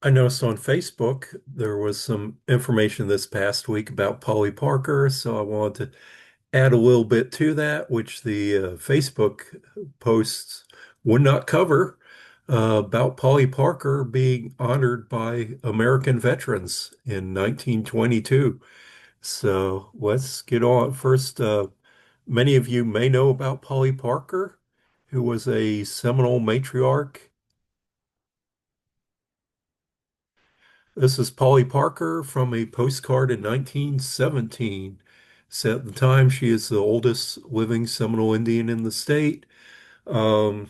I noticed on Facebook there was some information this past week about Polly Parker, so I wanted to add a little bit to that, which the Facebook posts would not cover about Polly Parker being honored by American veterans in 1922. So let's get on. First, many of you may know about Polly Parker, who was a Seminole matriarch. This is Polly Parker from a postcard in 1917. So at the time, she is the oldest living Seminole Indian in the state. Um,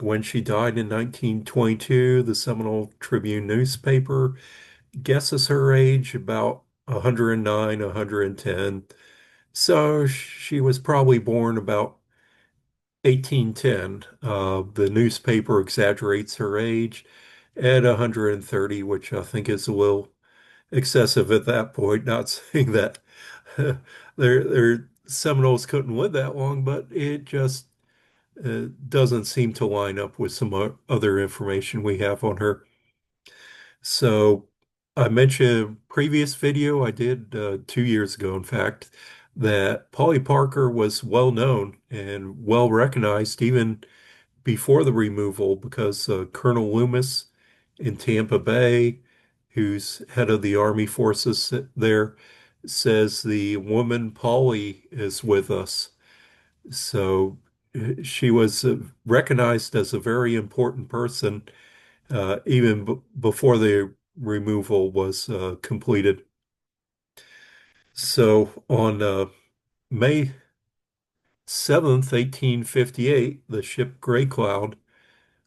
when she died in 1922, the Seminole Tribune newspaper guesses her age about 109, 110. So she was probably born about 1810. The newspaper exaggerates her age at 130, which I think is a little excessive at that point. Not saying that their Seminoles couldn't live that long, but it just doesn't seem to line up with some other information we have on her. So I mentioned previous video I did 2 years ago, in fact, that Polly Parker was well known and well recognized even before the removal because Colonel Loomis in Tampa Bay, who's head of the Army forces there, says the woman Polly is with us. So she was recognized as a very important person even before the removal was completed. So on May 7th, 1858, the ship Gray Cloud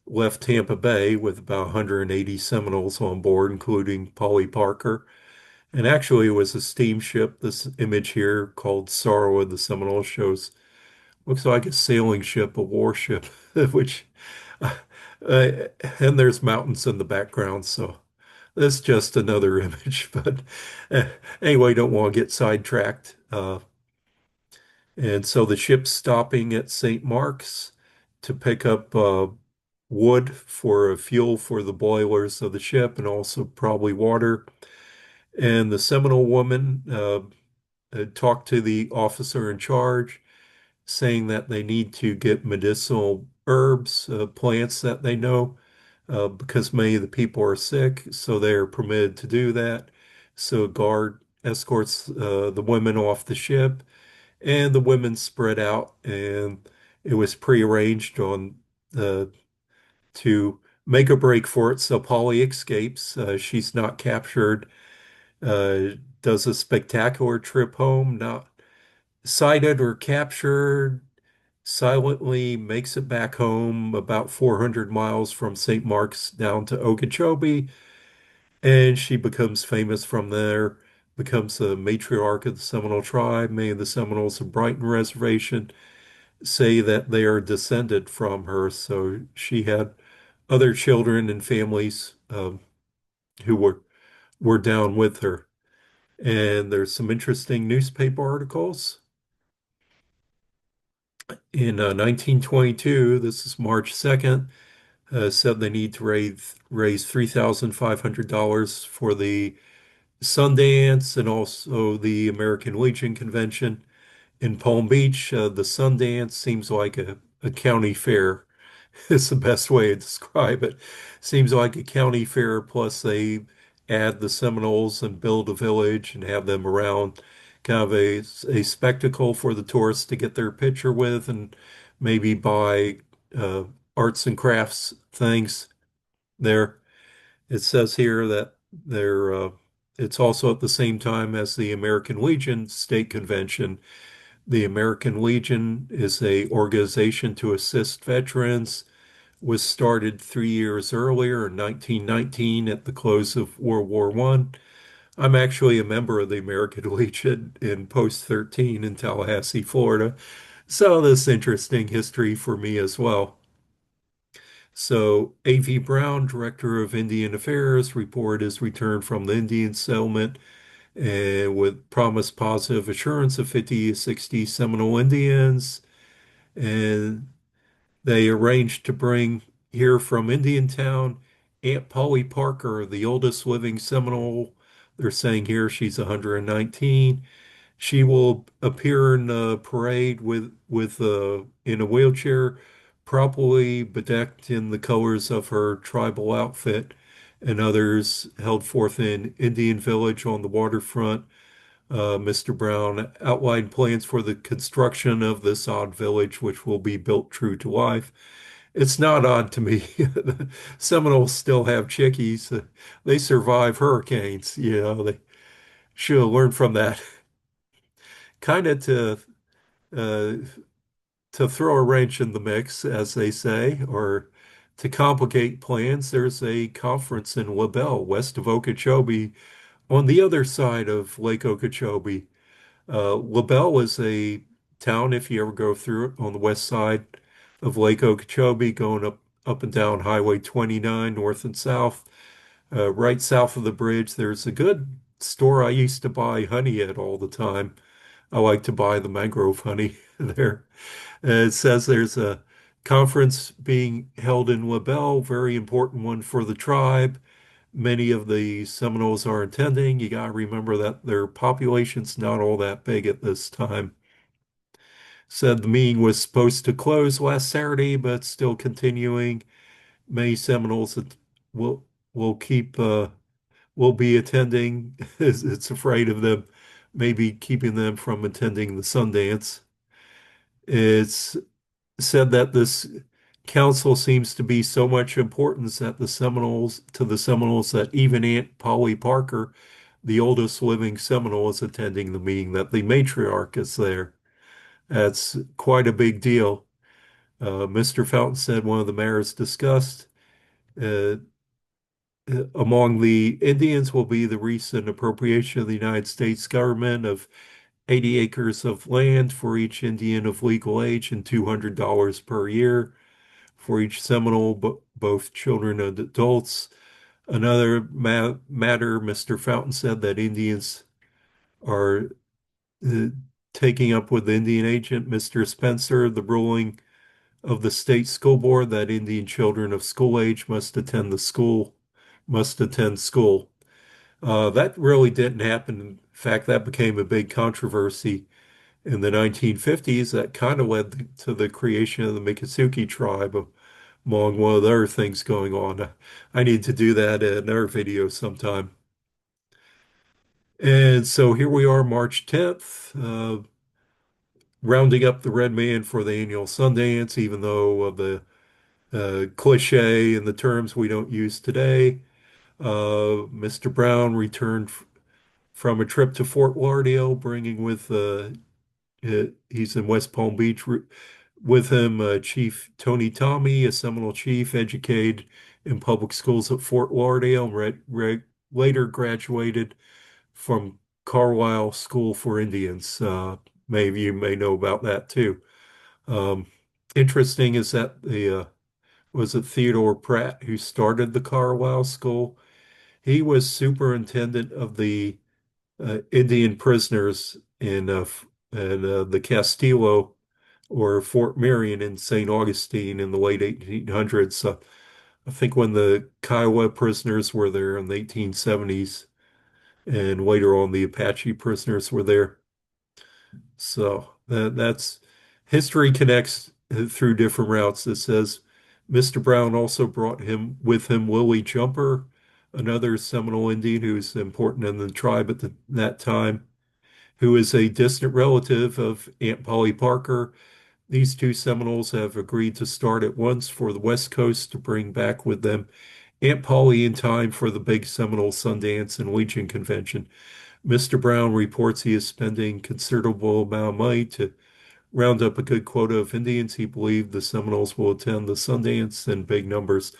left Tampa Bay with about 180 Seminoles on board, including Polly Parker. And actually, it was a steamship. This image here called Sorrow of the Seminoles shows looks like a sailing ship, a warship, which, uh, and there's mountains in the background. So that's just another image. But uh, anyway, don't want to get sidetracked. And so the ship's stopping at St. Mark's to pick up wood for fuel for the boilers of the ship and also probably water. And the Seminole woman talked to the officer in charge, saying that they need to get medicinal herbs, plants that they know, because many of the people are sick, so they are permitted to do that. So a guard escorts the women off the ship, and the women spread out, and it was prearranged on uh, to make a break for it. So Polly escapes. She's not captured. Does a spectacular trip home, not sighted or captured. Silently makes it back home about 400 miles from St. Mark's down to Okeechobee, and she becomes famous from there, becomes the matriarch of the Seminole tribe. Many of the Seminoles of Brighton Reservation say that they are descended from her. So she had other children and families who were down with her. And there's some interesting newspaper articles. In 1922, this is March 2nd, said they need to raise $3,500 for the Sundance and also the American Legion Convention in Palm Beach. The Sundance seems like a county fair. Is the best way to describe it. Seems like a county fair, plus they add the Seminoles and build a village and have them around, kind of a spectacle for the tourists to get their picture with and maybe buy uh, arts and crafts things there. It says here that it's also at the same time as the American Legion State Convention. The American Legion is a organization to assist veterans, was started 3 years earlier in 1919 at the close of World War I. I'm actually a member of the American Legion in Post 13 in Tallahassee, Florida. So this interesting history for me as well. So A.V. Brown, Director of Indian Affairs, reported his return from the Indian settlement and with promised positive assurance of 50 to 60 Seminole Indians. And they arranged to bring here from Indiantown Aunt Polly Parker, the oldest living Seminole. They're saying here she's 119. She will appear in a parade with in a wheelchair, properly bedecked in the colors of her tribal outfit, and others held forth in Indian Village on the waterfront. Mr. Brown outlined plans for the construction of this odd village, which will be built true to life. It's not odd to me. Seminoles still have chickies. They survive hurricanes. They should have learned from that. Kind of uh, to throw a wrench in the mix, as they say, or to complicate plans. There's a conference in LaBelle, west of Okeechobee, on the other side of Lake Okeechobee. LaBelle is a town, if you ever go through it, on the west side of Lake Okeechobee, going up and down Highway 29, north and south. Right south of the bridge, there's a good store I used to buy honey at all the time. I like to buy the mangrove honey there. It says there's a conference being held in LaBelle, very important one for the tribe. Many of the Seminoles are attending. You got to remember that their population's not all that big at this time. Said the meeting was supposed to close last Saturday, but still continuing. Many Seminoles will will keep will be attending. It's afraid of them, maybe keeping them from attending the Sundance. It's said that this council seems to be so much importance that the Seminoles that even Aunt Polly Parker, the oldest living Seminole, is attending the meeting, that the matriarch is there. That's quite a big deal. Mr. Fountain said one of the mayors discussed uh, among the Indians will be the recent appropriation of the United States government of 80 acres of land for each Indian of legal age and $200 per year for each Seminole, both children and adults. Another matter, Mr. Fountain said that Indians are uh, taking up with the Indian agent, Mr. Spencer, the ruling of the state school board that Indian children of school age must attend school. That really didn't happen. In fact, that became a big controversy in the 1950s. That kind of led to the creation of the Miccosukee tribe, among one of the other things going on. I need to do that in another video sometime. And so here we are, March 10th, rounding up the red man for the annual Sundance, even though of the cliche and the terms we don't use today. Mr. Brown returned from a trip to Fort Lauderdale, bringing with he's in West Palm Beach with him Chief Tony Tommy, a Seminole chief educated in public schools at Fort Lauderdale, later graduated from Carlisle School for Indians. Many of you may know about that too. Um, Interesting is that the was it Theodore Pratt who started the Carlisle School. He was superintendent of the Indian prisoners in the Castillo or Fort Marion in St. Augustine in the late 1800s. I think when the Kiowa prisoners were there in the 1870s, and later on the Apache prisoners were there. So that's history connects through different routes. It says Mr. Brown also brought him with him Willie Jumper, another Seminole Indian who's important in the tribe at that time, who is a distant relative of Aunt Polly Parker. These two Seminoles have agreed to start at once for the West Coast to bring back with them Aunt Polly in time for the big Seminole Sundance and Legion Convention. Mr. Brown reports he is spending considerable amount of money to round up a good quota of Indians. He believed the Seminoles will attend the Sundance in big numbers.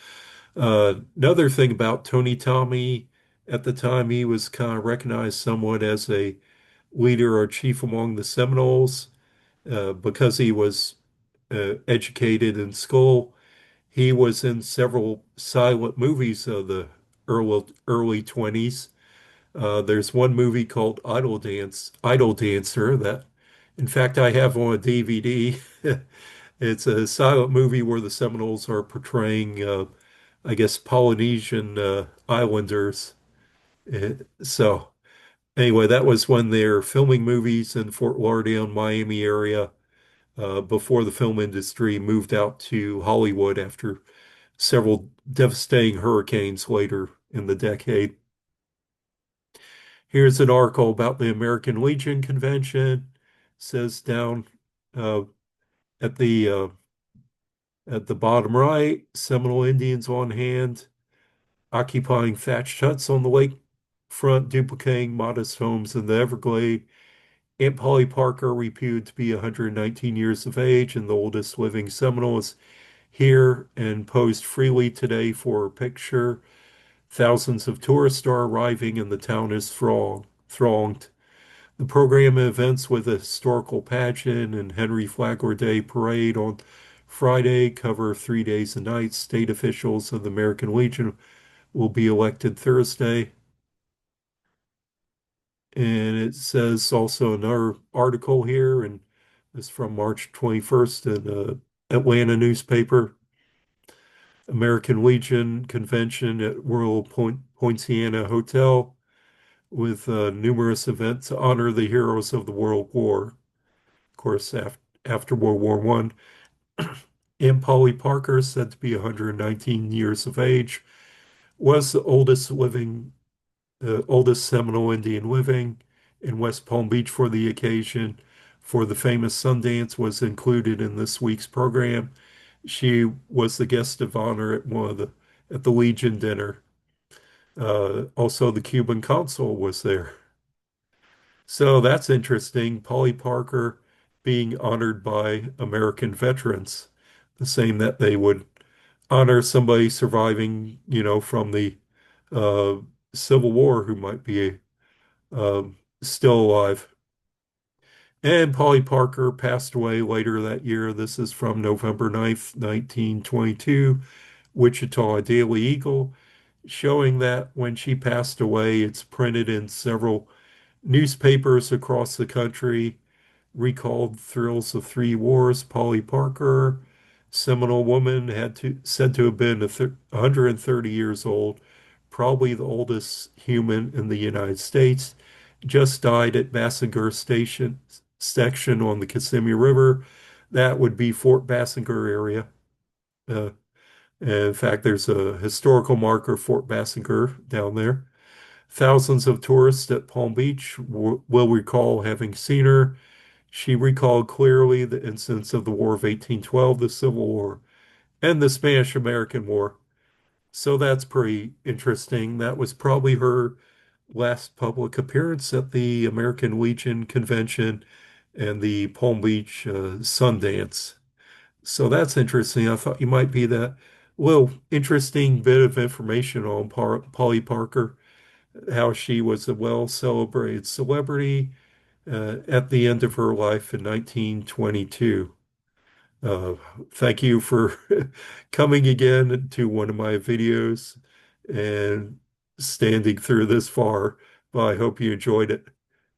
Another thing about Tony Tommy, at the time, he was kind of recognized somewhat as a leader or chief among the Seminoles because he was educated in school. He was in several silent movies of the early 20s. There's one movie called Idle Dancer that, in fact, I have on a DVD. It's a silent movie where the Seminoles are portraying I guess, Polynesian islanders. So anyway, that was when they're filming movies in Fort Lauderdale and Miami area before the film industry moved out to Hollywood after several devastating hurricanes later in the decade. Here's an article about the American Legion Convention. It says down uh, at the bottom right, Seminole Indians on hand, occupying thatched huts on the lake front, duplicating modest homes in the Everglades. Aunt Polly Parker, reputed to be 119 years of age and the oldest living Seminole, is here and posed freely today for a picture. Thousands of tourists are arriving and the town is thronged. The program events with a historical pageant and Henry Flagler Day parade on Friday cover 3 days and nights. State officials of the American Legion will be elected Thursday. And it says also another article here, and it's from March 21st in Atlanta newspaper. American Legion convention at Royal Poinciana Hotel with numerous events to honor the heroes of the World War. Of course, after World War One. Aunt Polly Parker, said to be 119 years of age, was the oldest Seminole Indian living in West Palm Beach for the occasion. For the famous Sundance was included in this week's program. She was the guest of honor at the Legion dinner. Also, the Cuban consul was there. So that's interesting. Polly Parker being honored by American veterans, the same that they would honor somebody surviving, from the uh, Civil War who might be still alive. And Polly Parker passed away later that year. This is from November 9th, 1922, Wichita Daily Eagle, showing that when she passed away, it's printed in several newspapers across the country. Recalled thrills of three wars. Polly Parker, Seminole woman, said to have been 130 years old, probably the oldest human in the United States. Just died at Bassinger Station section on the Kissimmee River. That would be Fort Bassinger area. Uh, in fact, there's a historical marker, Fort Bassinger, down there. Thousands of tourists at Palm Beach will recall having seen her. She recalled clearly the incidents of the War of 1812, the Civil War, and the Spanish-American War. So that's pretty interesting. That was probably her last public appearance at the American Legion Convention and the Palm Beach Sundance. So that's interesting. I thought you might be that little interesting bit of information on Polly Parker, how she was a well-celebrated celebrity at the end of her life in 1922. Uh, Thank you for coming again to one of my videos and standing through this far. Well, I hope you enjoyed it.